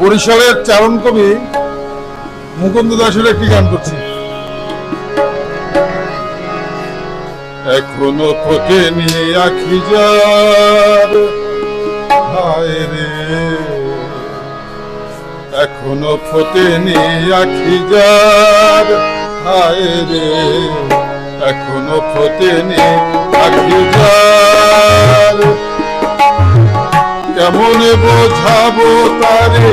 বরিশালের চারণ কবি মুকুন্দ দাসের একটি গান করছি। এখনো ফোটেনি আখি যার, হায় রে এখনো ফোটেনি আখি যার, হায় রে এখনো ফোটেনি আখি যার। কেমন বোঝাবো তারে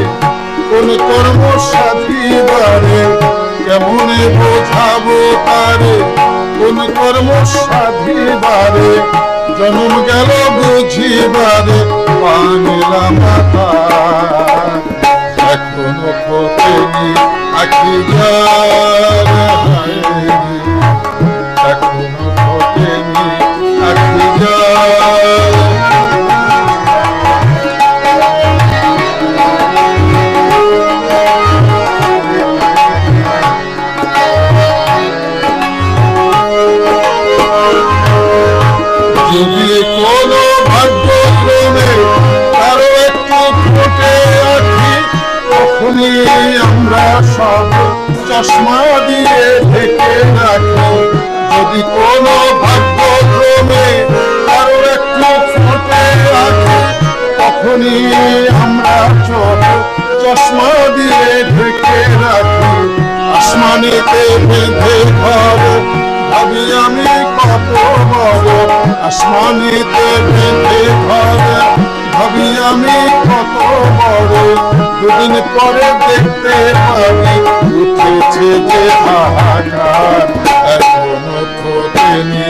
কোন কর্ম সাধিবারে, কেমন বোঝাবো তারে কোন কর্ম সাধিবারে। জন্ম গেল বুঝিবারে বাংলা মাতা, এখনো ফোটেনি আখি যার, এখনো ফোটেনি আখি যার। যদি কোনো ভাগ্যক্রমে কারো একটু ফোটে আখি, তখনই আমরা সব চশমা দিয়ে ঢেকে রাখি। যদি কোনো ভাগ্যক্রমে কারো একটু ফোটে আখি, তখনই আমরা সব চশমা দিয়ে ঢেকে রাখি। আসমানিতে বেঁধে ঘর ভাবি আমি কত বড়, আসমানিতে বেঁধে ঘর ভাবি আমি কত বড়। দুদিন পরে দেখতে পাবি উঠেছে যে হাহাকার, এখনো ফোটেনি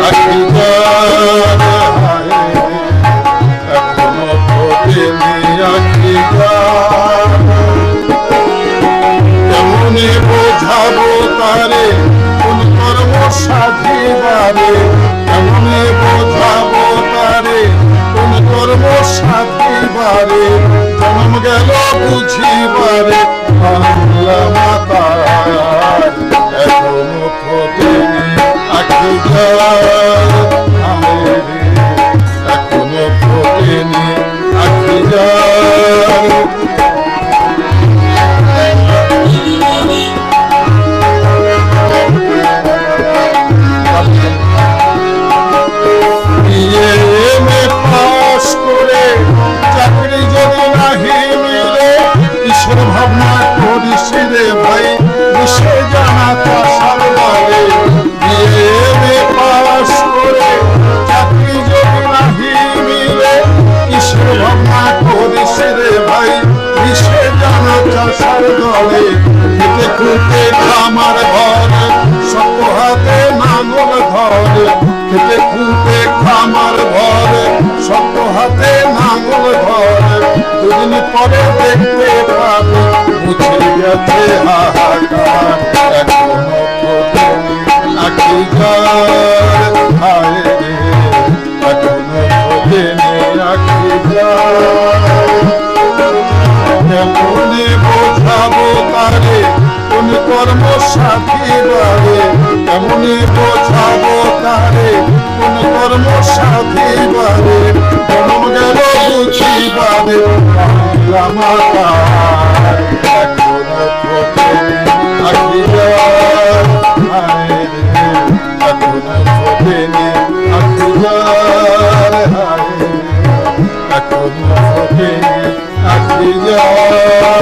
আখি যার, এখনো ফোটেনি আখি যার। কেমনে বোঝাবো তারে কোন কর্ম সাধিবারে, কেমনে বোঝাবো তারে কোন কর্ম সাধিবারে। জন্ম গেল বুঝিবারে বাংলা মাতা, এখনো ফোটেনি আখি যার, এখনো ফোটেনি আখি যার। চাকরি যদি নাহি মিলে কিসের ভাবনা করিস রে ভাই, কিসে জানা চাষার দলে। বিএ পাস করে চাকরি যদি নাহি মিলে কিসের ভাবনা করিস রে ভাই, কিসে জানা চাষার দলে। খেতে খুঁটে খামার ঘরে শক্ত হাতে নাঙল ধরে, খেতে খুঁটে খামার ঘরে শক্ত হাতে নাঙল ধরে। দুদিন পরে দেখতে পাবে মুছে গেছে হাহাকার, এখনো ফোটেনি আখি যার, হায় রে এখনো ফোটেনি আখি যার। কেমনে বোঝাবো তারে কোন কর্ম সাধিবারে, কেমনে বোঝাবো তারে কোন কর্ম সাধিবারে। জন্ম গেল বুঝিবারে বাংলা মাতা, এখনো ফোটেনি আখি যার, হায় রে এখনো ফোটেনি আখি যার, হায় এখনো ফোটেনি আখি যার।